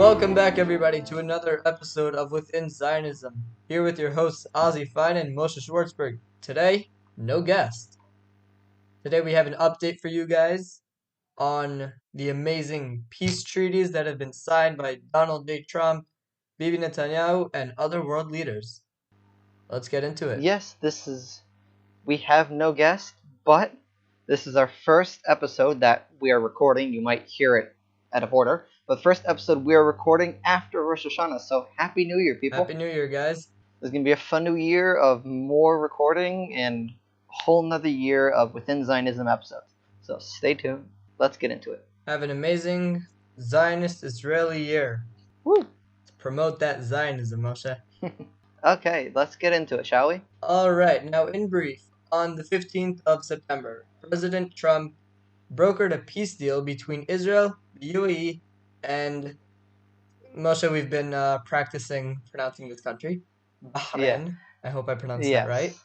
Welcome back, everybody, to another episode of Within Zionism. Here with your hosts, Ozzy Fine and Moshe Schwartzberg. Today, no guest. Today we have an update for you guys on the amazing peace treaties that have been signed by Donald J. Trump, Bibi Netanyahu, and other world leaders. Let's get into it. Yes, we have no guest, but this is our first episode that we are recording. You might hear it out of order, but first episode we are recording after Rosh Hashanah, so Happy New Year, people. Happy New Year, guys. There's going to be a fun new year of more recording and a whole nother year of Within Zionism episodes. So stay tuned. Let's get into it. Have an amazing Zionist Israeli year. Woo! To promote that Zionism, Moshe. Okay, let's get into it, shall we? Alright, now in brief, on the 15th of September, President Trump brokered a peace deal between Israel, the UAE, and Moshe, we've been practicing pronouncing this country. Bahrain. Yeah. I hope I pronounced Yes. that right.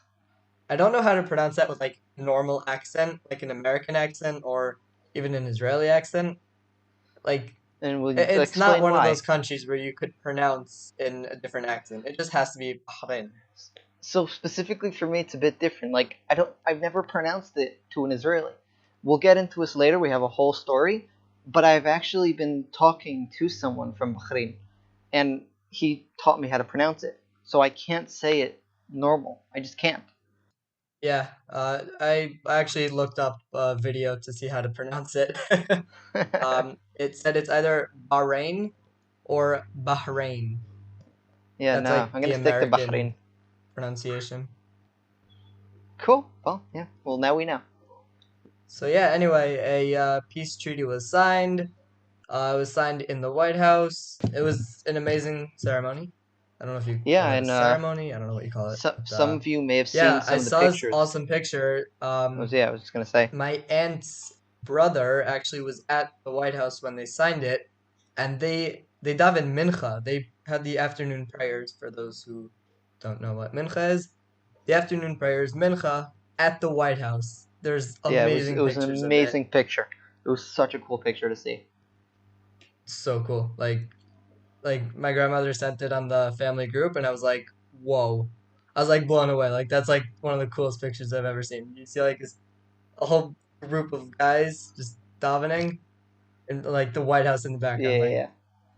I don't know how to pronounce that with like normal accent, like an American accent or even an Israeli accent. Like And we'll it's explain not one why. of those countries where you could pronounce in a different accent. It just has to be Bahrain. So specifically for me, it's a bit different. Like I've never pronounced it to an Israeli. We'll get into this later. We have a whole story, but I've actually been talking to someone from Bahrain, and he taught me how to pronounce it. So I can't say it normal. I just can't. Yeah, I actually looked up a video to see how to pronounce it. It said it's either Bahrain or Bahrain. Yeah, That's no, like I'm the gonna stick to American Bahrain. pronunciation. Cool. Well, yeah. Well, now we know. So yeah, anyway, a peace treaty was signed. It was signed in the White House. It was an amazing ceremony. I don't know if you Yeah, call it a and ceremony. I don't know what you call it. some But, of you may have seen yeah, some I of the saw this pictures. awesome picture. I was just gonna say. My aunt's brother actually was at the White House when they signed it, and they davened mincha. They had the afternoon prayers. For those who don't know what mincha is, the afternoon prayers mincha at the White House. There's Yeah, amazing it was an pictures of it. amazing picture. It was such a cool picture to see. So cool. Like my grandmother sent it on the family group, and I was like, whoa. I was like blown away. Like that's like one of the coolest pictures I've ever seen. You see like a whole group of guys just davening, and like the White House in the background. Like Yeah.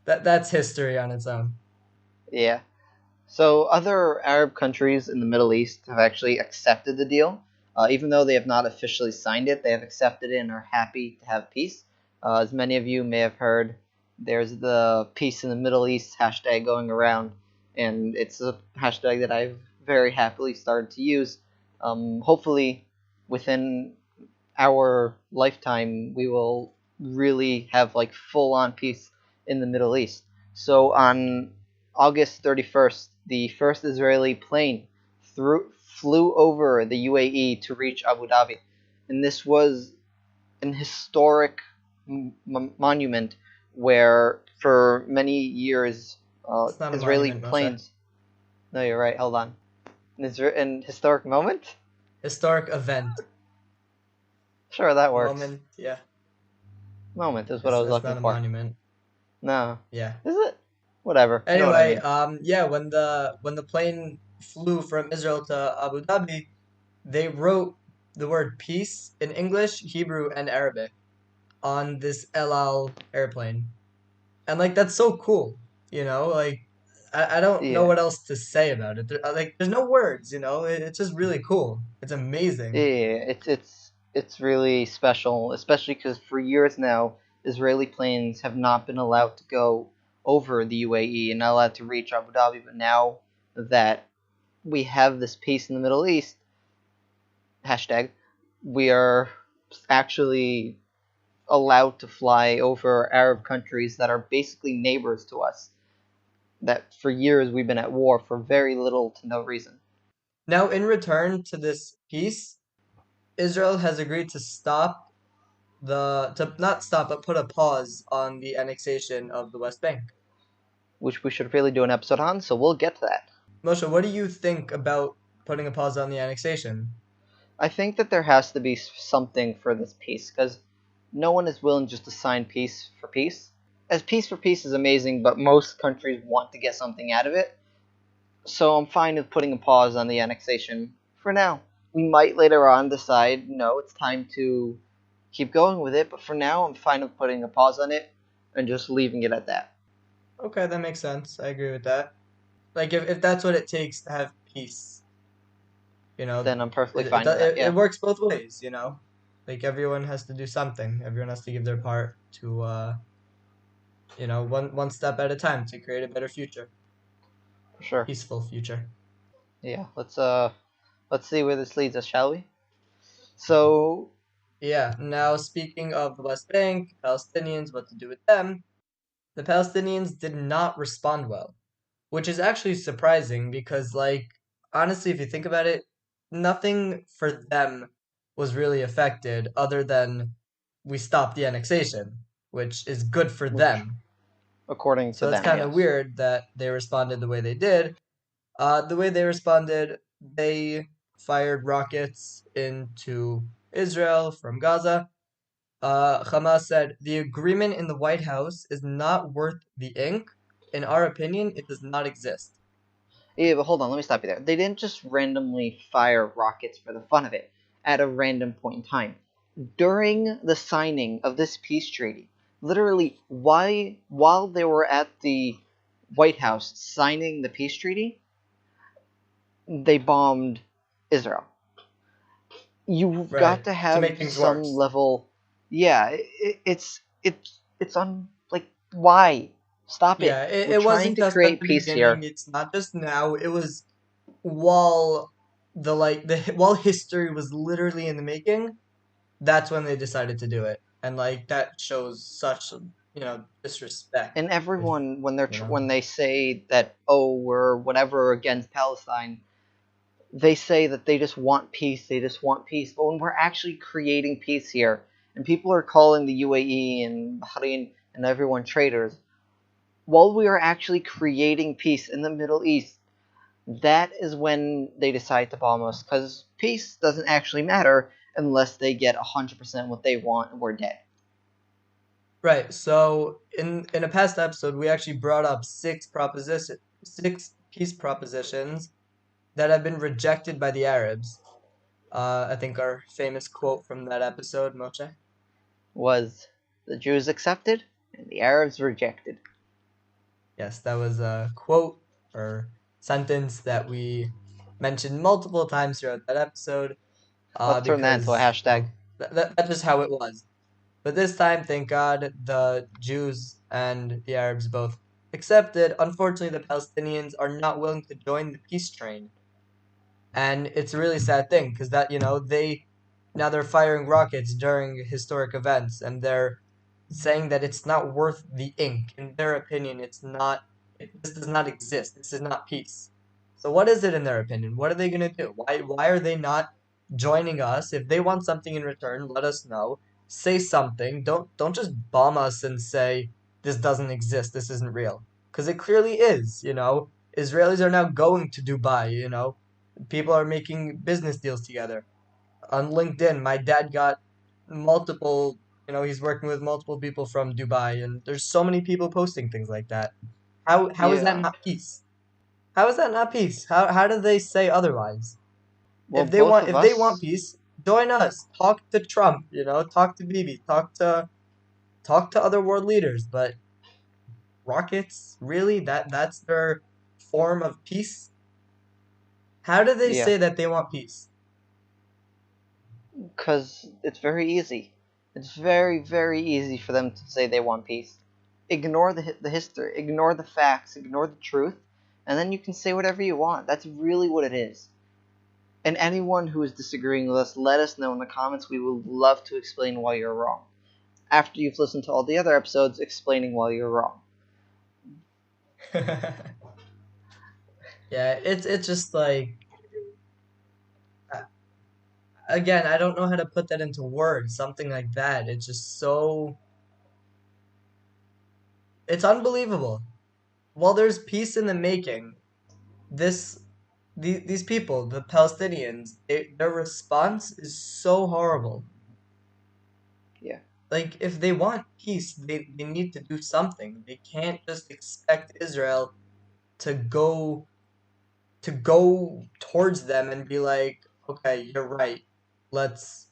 that's history on its own. Yeah. So other Arab countries in the Middle East have actually accepted the deal. Even though they have not officially signed it, they have accepted it and are happy to have peace. As many of you may have heard, there's the Peace in the Middle East hashtag going around, and it's a hashtag that I've very happily started to use. Hopefully, within our lifetime, we will really have like full-on peace in the Middle East. So on August 31st, the first Israeli plane flew over the UAE to reach Abu Dhabi. And this was an historic monument where for many years It's not a Israeli monument, Moshe. planes... No, you're right. Hold on. An historic moment? Historic event. Sure, that works. Moment, yeah. Moment is what I was It's looking not a for. monument. No. Yeah. Is it? Whatever. You know what I Anyway, mean. yeah, when the plane flew from Israel to Abu Dhabi, they wrote the word peace in English, Hebrew, and Arabic on this El Al airplane. And like that's so cool, you know? Like I don't know Yeah. what else to say about it. Like there's no words, you know? It's just really cool. It's amazing. Yeah, it's really special, especially because for years now, Israeli planes have not been allowed to go over the UAE and not allowed to reach Abu Dhabi. But now that we have this peace in the Middle East, hashtag, we are actually allowed to fly over Arab countries that are basically neighbors to us. That for years we've been at war for very little to no reason. Now, in return to this peace, Israel has agreed to not stop, but put a pause on the annexation of the West Bank. Which we should really do an episode on, so we'll get to that. Moshe, what do you think about putting a pause on the annexation? I think that there has to be something for this peace, because no one is willing just to sign peace for peace. as peace for peace is amazing, but most countries want to get something out of it. So I'm fine with putting a pause on the annexation for now. We might later on decide, no, it's time to keep going with it, but for now I'm fine with putting a pause on it and just leaving it at that. Okay, that makes sense. I agree with that. Like if that's what it takes to have peace, you know, Then I'm perfectly fine with that, it yeah. works both ways, you know. Like everyone has to do something. Everyone has to give their part to one step at a time to create a better future, For sure. peaceful future. Yeah, let's see where this leads us, shall we? So Yeah, now speaking of the West Bank, Palestinians, what to do with them, the Palestinians did not respond well, which is actually surprising because, like, honestly, if you think about it, nothing for them was really affected other than we stopped the annexation, which is good for which them. according to So it's them, kind of yes. weird that they responded the way they did. The way they responded, they fired rockets into Israel from Gaza. Hamas said the agreement in the White House is not worth the ink. In our opinion, it does not exist. Yeah, but hold on, let me stop you there. They didn't just randomly fire rockets for the fun of it at a random point in time. During the signing of this peace treaty, literally while they were at the White House signing the peace treaty, they bombed Israel. You've got Right. to To have make things some worse. level. Yeah, it's on like why stop it? Yeah, We're it trying wasn't to just at create the peace beginning. here. It's not just now. It was while while history was literally in the making. That's when they decided to do it, and like that shows such disrespect. And If everyone you know. when they say that, oh, we're whatever against Palestine, they say that they just want peace, they just want peace, but when we're actually creating peace here and people are calling the UAE and Bahrain and everyone traitors, while we are actually creating peace in the Middle East, that is when they decide to bomb us, because peace doesn't actually matter unless they get 100% what they want and we're dead. Right. So in a past episode, we actually brought up six peace propositions that have been rejected by the Arabs. I think our famous quote from that episode, Moshe. Was the Jews accepted and the Arabs rejected? Yes, that was a quote or sentence that we mentioned multiple times throughout that episode. Let's turn that into a Because hashtag. that's just how it was. But this time, thank God, the Jews and the Arabs both accepted. Unfortunately, the Palestinians are not willing to join the peace train. And it's a really sad thing because they're firing rockets during historic events and they're saying that it's not worth the ink. In their opinion, this does not exist. This is not peace. So what is it in their opinion? What are they gonna do? Why are they not joining us? If they want something in return, let us know. Say something. Don't just bomb us and say this doesn't exist. This isn't real. Because it clearly is, you know. Israelis are now going to Dubai, you know. People are making business deals together. On LinkedIn, my dad got multiple, he's working with multiple people from Dubai, and there's so many people posting things like that. How is that Yeah. not peace? How is that not peace? How do they say otherwise? Well, both of If they want us. peace, join us. Talk to Trump, talk to Bibi, talk to other world leaders. But rockets, really? That's their form of peace? How do they Yeah. say that they want peace? Because it's very easy. It's very, very easy for them to say they want peace. Ignore the history, ignore the facts, ignore the truth, and then you can say whatever you want. That's really what it is. And anyone who is disagreeing with us, let us know in the comments. We would love to explain why you're wrong. After you've listened to all the other episodes explaining why you're wrong. Yeah, it's just like uh, again, I don't know how to put that into words, something like that. It's just it's unbelievable. While there's peace in the making, this these people, the Palestinians, their response is so horrible. Yeah. like if they want peace, they need to do something. They can't just expect Israel to go towards them and be like, okay, you're right. Let's,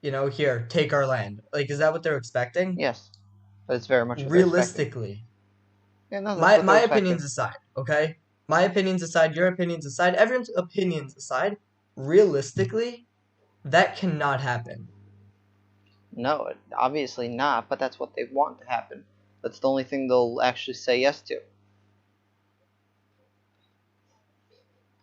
here, take our land. Like, is that what they're expecting? Yes, that's very much what they're expecting. Realistically, Yeah, no, that's my what they're my expecting. opinions aside, okay? My opinions aside, your opinions aside, everyone's opinions aside, realistically, that cannot happen. No, obviously not, but that's what they want to happen. That's the only thing they'll actually say yes to.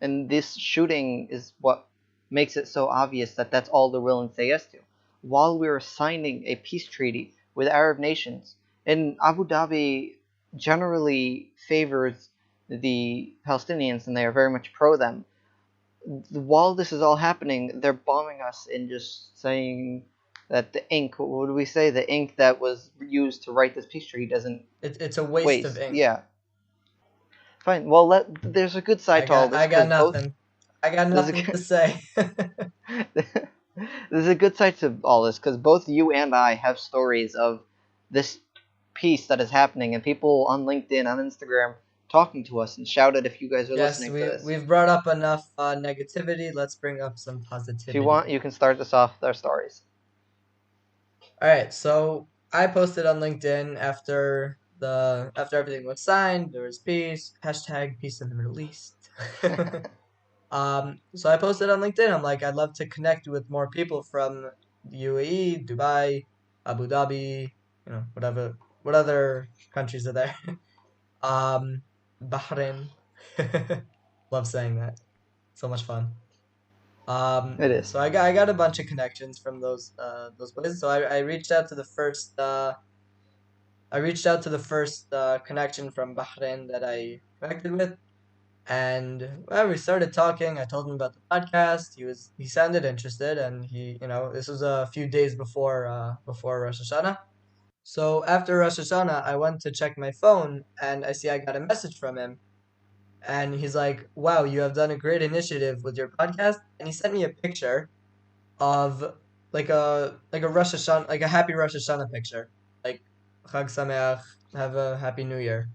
And this shooting is what makes it so obvious that that's all they're willing to say yes to. While we were signing a peace treaty with Arab nations, and Abu Dhabi generally favors the Palestinians and they are very much pro them. While this is all happening, they're bombing us and just saying that the ink, what do we say? The ink that was used to write this peace treaty doesn't It's a waste of waste. ink. Yeah, fine. Well, there's a good side I to all got this I got because both nothing. I got there's a nothing to say. there's a good side to all this because both you and I have stories of this peace that is happening and people on LinkedIn, on Instagram, talking to us and shouted if you guys are Yes, listening to we this. we've brought up enough negativity. Let's bring up some If you want, positivity. you can start this off with our stories. All right, so I posted on LinkedIn after everything was signed, there was peace, hashtag peace in the Middle East. So I posted on LinkedIn. I'm like, I'd love to connect with more people from the UAE, Dubai, Abu Dhabi, whatever, what other countries are there? Um, Bahrain. Love saying that. So much fun. It is. So I got a bunch of connections from those places. So I reached out to the first connection from Bahrain that I connected with, and well, we started talking. I told him about the podcast. He sounded interested, and this was a few days before Rosh Hashanah. So after Rosh Hashanah, I went to check my phone, and I see I got a message from him, and he's like, "Wow, you have done a great initiative with your podcast," and he sent me a picture of like a Rosh Hashanah, like a happy Rosh Hashanah picture, like Chag Sameach, have a happy New Year,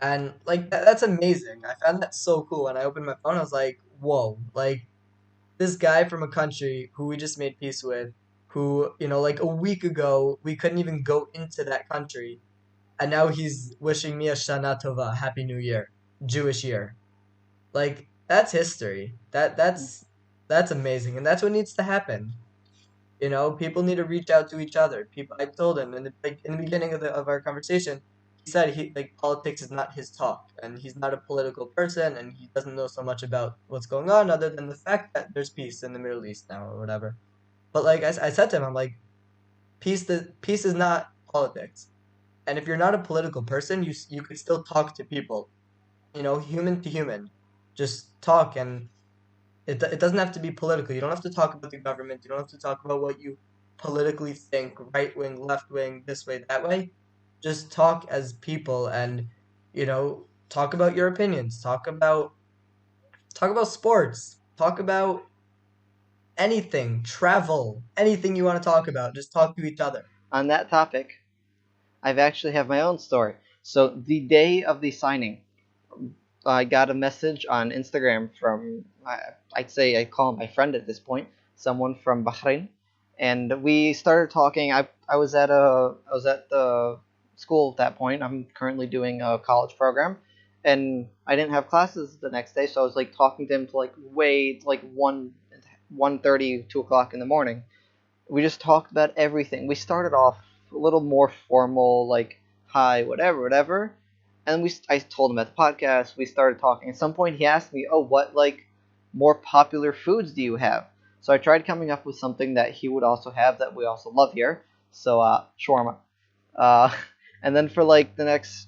and like that's amazing. I found that so cool. When I opened my phone, I was like, whoa, like this guy from a country who we just made peace with, who like a week ago we couldn't even go into that country, and now he's wishing me a Shana Tova, Happy New Year, Jewish year. Like that's history. That's amazing, and that's what needs to happen. People need to reach out to each other. People, I told him in the beginning of our conversation, he said he like politics is not his talk, and he's not a political person, and he doesn't know so much about what's going on other than the fact that there's peace in the Middle East now or whatever. But like I said to him, I'm like, peace is not politics, and if you're not a political person, you could still talk to people, human to human, just talk and it doesn't have to be political. You don't have to talk about the government. You don't have to talk about what you politically think, right wing, left wing, this way, that way. Just talk as people and, talk about your opinions. Talk about sports. Talk about anything, travel, anything you want to talk about. Just talk to each other. On that topic, I've actually have my own story. So the day of the signing, I got a message on Instagram from I'd say I call him my friend at this point, someone from Bahrain, and we started talking. I was at the school at that point. I'm currently doing a college program, and I didn't have classes the next day, so I was like talking to him to like way like 1:30, 2 o'clock in the morning. We just talked about everything. We started off a little more formal, like hi, whatever, whatever, and I told him at the podcast. We started talking. At some point, he asked me, "Oh, what like more popular foods do you have?" So I tried coming up with something that he would also have that we also love here. So shawarma. Uh, and then for like the next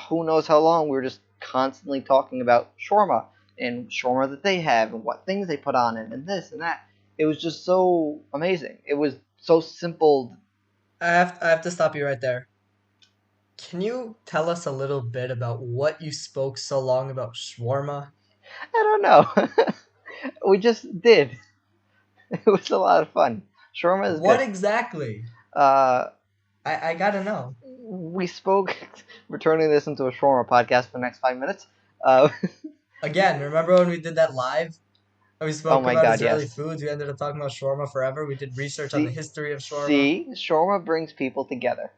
who knows how long, we were just constantly talking about shawarma and shawarma that they have and what things they put on it and this and that. It was just so amazing. It was so simple. I have to stop you right there. Can you tell us a little bit about what you spoke so long about shawarma? I don't know. We just did. It was a lot of fun. Shawarma is What good. exactly? Uh, I gotta know. we spoke. We're turning this into a shawarma podcast for the next 5 minutes. Uh, Again, remember when we did that live? We oh spoke my about God, Israeli yes. foods. We ended up talking about shawarma forever. We did research on the See, history of shawarma. see, shawarma brings people together.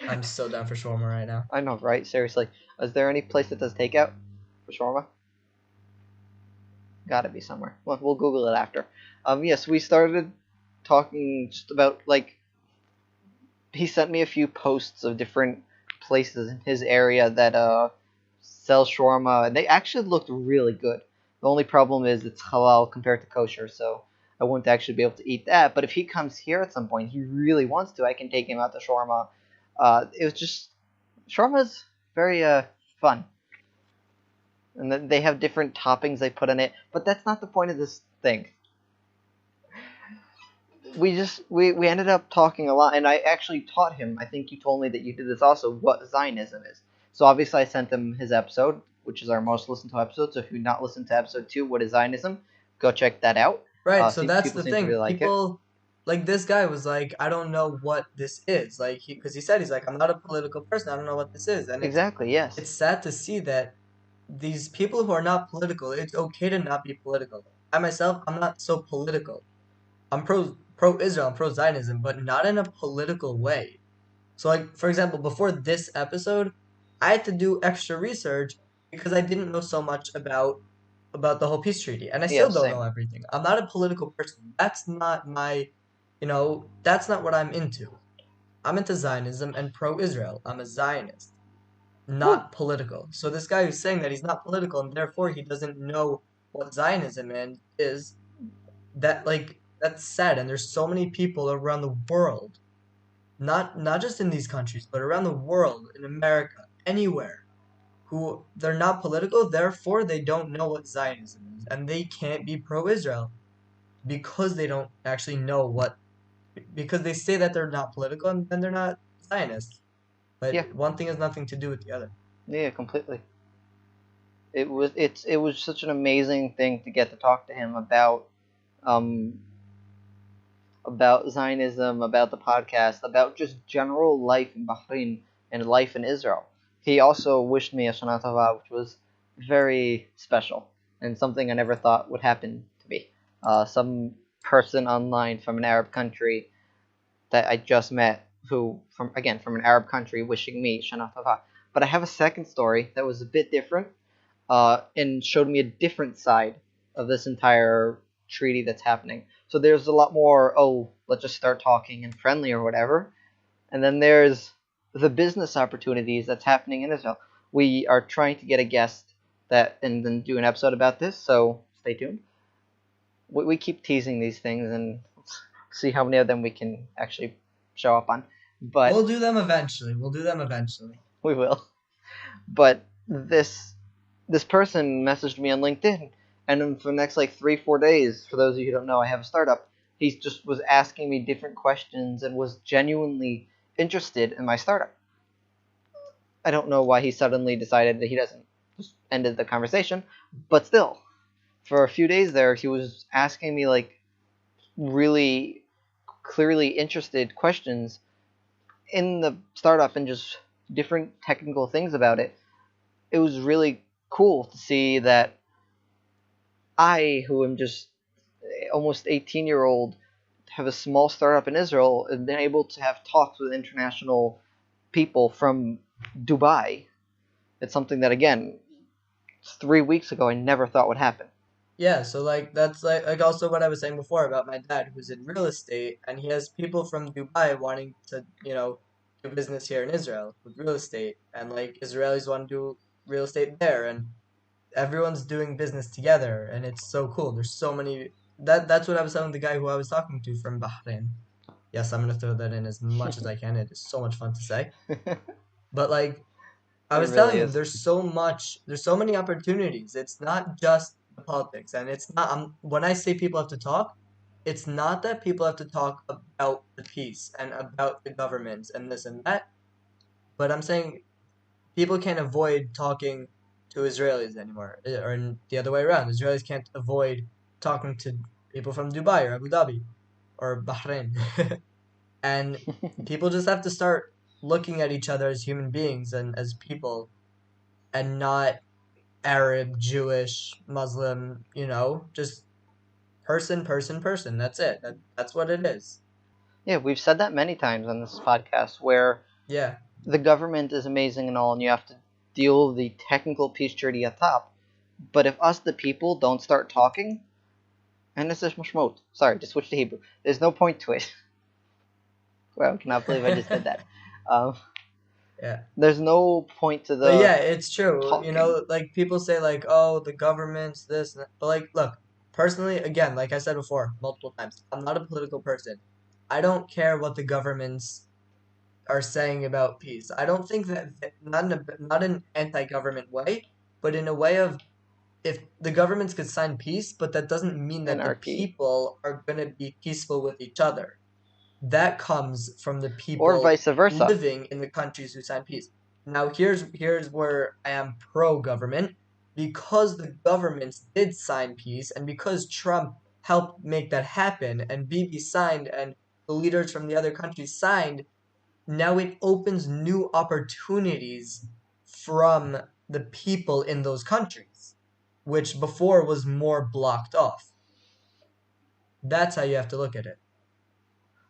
I'm so down for shawarma right now. I know, right? Seriously, is there any place that does takeout for shawarma? Gotta be somewhere. Well, we'll Google it after. Yes, we started talking just about like he sent me a few posts of different places in his area that sell shawarma, and they actually looked really good. The only problem is it's halal compared to kosher, so I won't actually be able to eat that. But if he comes here at some point, he really wants to, I can take him out to shawarma. It was just shawarma's very fun, and then they have different toppings they put in it. But that's not the point of this thing. We ended up talking a lot, and I actually taught him. I think you told me that you did this also. What Zionism is. So obviously, I sent him his episode, which is our most listened to episode. So if you've not listened to episode 2, What is Zionism, go check that out. Right, so that's People the seem to thing. really like it. People, like this guy was like, I don't know what this is. Like, because he said, he's like, I'm not a political person. I don't know what this is. And Exactly. Yes. it's sad to see that these people who are not political, it's okay to not be political. I myself, I'm not so political. I'm pro Israel, I'm pro Zionism, but not in a political way. So like for example, before this episode, I had to do extra research because I didn't know so much about the whole peace treaty, and I Yeah. still don't know Same. everything. I'm not a political person. That's not my, that's not what I'm into. I'm into Zionism and pro-Israel. I'm a Zionist, Woo. not political. So this guy who's saying that he's not political and therefore he doesn't know what Zionism is, that like that's sad. And there's so many people around the world, not just in these countries, but around the world, in America, anywhere, who they're not political, therefore they don't know what Zionism is, and they can't be pro-Israel because they don't actually know what, because they say that they're not political and then they're not Zionists. Yeah. But one thing has nothing to do with the other. Yeah. Completely. It was such an amazing thing to get to talk to him um Zionism, about the podcast, about just general life in Bahrain and life in Israel. He also wished me a Shana Tova, which was very special and something I never thought would happen to me. Some person online from an Arab country that I just met, who from an Arab country, wishing me Shana Tova. But I have a second story that was a bit different, and showed me a different side of this entire treaty that's happening. So there's a lot more, oh, let's just start talking and friendly or whatever. And then there's the business opportunities that's happening in Israel. We are trying to get a guest that and then do an episode about this, so stay tuned. We keep teasing these things and see how many of them we can actually show up on. But We'll do them eventually. We'll do them eventually. we will. But this person messaged me on LinkedIn, and then for the next like 3-4 days, for those of you who don't know, I have a startup. He just was asking me different questions and was genuinely interested in my startup. I don't know why he suddenly decided that he doesn't, just ended the conversation, but still, for a few days there, he was asking me like really clearly interested questions in the startup and just different technical things about it. It was really cool to see that I, who am just almost 18-year-old, have a small startup in Israel and been able to have talks with international people from Dubai. It's something that, again, 3 weeks ago I never thought would happen. Yeah, so like that's like also what I was saying before about my dad who's in real estate and he has people from Dubai wanting to, do business here in Israel with real estate and like Israelis want to do real estate there and everyone's doing business together and it's so cool. There's so many that's what I was telling the guy who I was talking to from Bahrain. Yes, I'm gonna throw that in as much as I can. It is so much fun to say. It But like I was really telling him is. there's so many opportunities. It's not just the politics, and it's not. When I say people have to talk, it's not that people have to talk about the peace and about the governments and this and that. But I'm saying people can't avoid talking to Israelis anymore, or the other way around. Israelis can't avoid talking to people from Dubai or Abu Dhabi or Bahrain. And people just have to start looking at each other as human beings and as people and not Arab, Jewish, Muslim, just person, person, person. That's it. That's what it is. Yeah, we've said that many times on this podcast where Yeah. the government is amazing and all, and you have to deal with the technical peace treaty at top. But if us, the people, don't start talking, and this is mashmot. Sorry, to switch to Hebrew. There's no point to it. Well, I cannot believe I just did that. Yeah. There's no point to But the yeah, it's true. talking. Like people say like, "Oh, the government's this," and that. But like, look, personally, again, like I said before, multiple times, I'm not a political person. I don't care what the governments are saying about peace. I don't think not in an anti-government way, but in a way of if the governments could sign peace, but that doesn't mean that the Anarchy. people are going to be peaceful with each other. That comes from the Or people vice versa. living in the countries who sign peace. Now here's where I am pro-government because the governments did sign peace and because Trump helped make that happen and Bibi signed and the leaders from the other countries signed, now it opens new opportunities from the people in those countries, which before was more blocked off. That's how you have to look at it.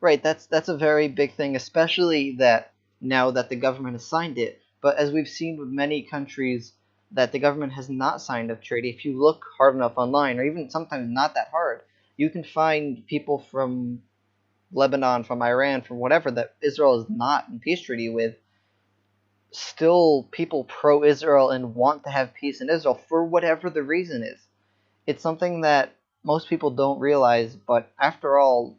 Right, that's a very big thing, especially that now that the government has signed it. But as we've seen with many countries that the government has not signed a treaty, if you look hard enough online, or even sometimes not that hard, you can find people from Lebanon, from Iran, from whatever that Israel is not in peace treaty with, still people pro-Israel and want to have peace in Israel for whatever the reason is. It's something that most people don't realize, but after all,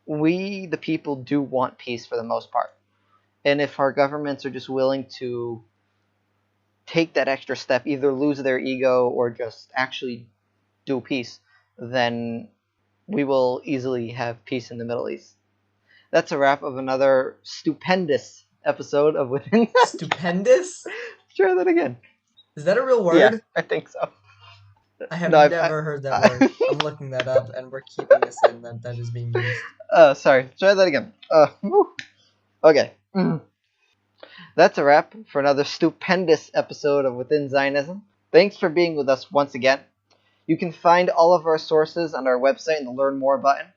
we, the people, do want peace for the most part. And if our governments are just willing to take that extra step, either lose their ego or just actually do peace, then we will easily have peace in the Middle East. That's a wrap of another stupendous episode of Within. Stupendous? Try that again. Is that a real Yeah, word? I think so. I have No, never heard that word. I'm looking that up and we're keeping this in that is being used. Sorry. Try that again. Okay. That's a wrap for another stupendous episode of Within Zionism. Thanks for being with us once again. You can find all of our sources on our website in the Learn More button.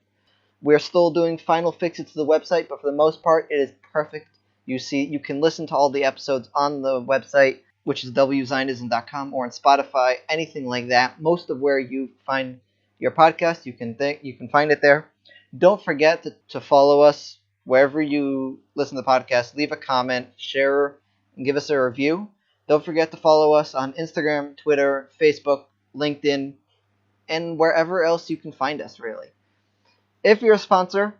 We're still doing final fixes to the website, but for the most part, it is perfect. You can listen to all the episodes on the website, which is wzionism.com, or on Spotify, anything like that. Most of where you find your podcast, you can find it there. Don't forget to follow us wherever you listen to the podcast. Leave a comment, share, and give us a review. Don't forget to follow us on Instagram, Twitter, Facebook, LinkedIn, and wherever else you can find us, really. If you're a sponsor,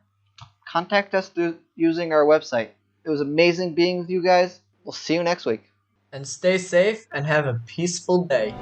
contact us through using our website. It was amazing being with you guys. We'll see you next week. And stay safe and have a peaceful day.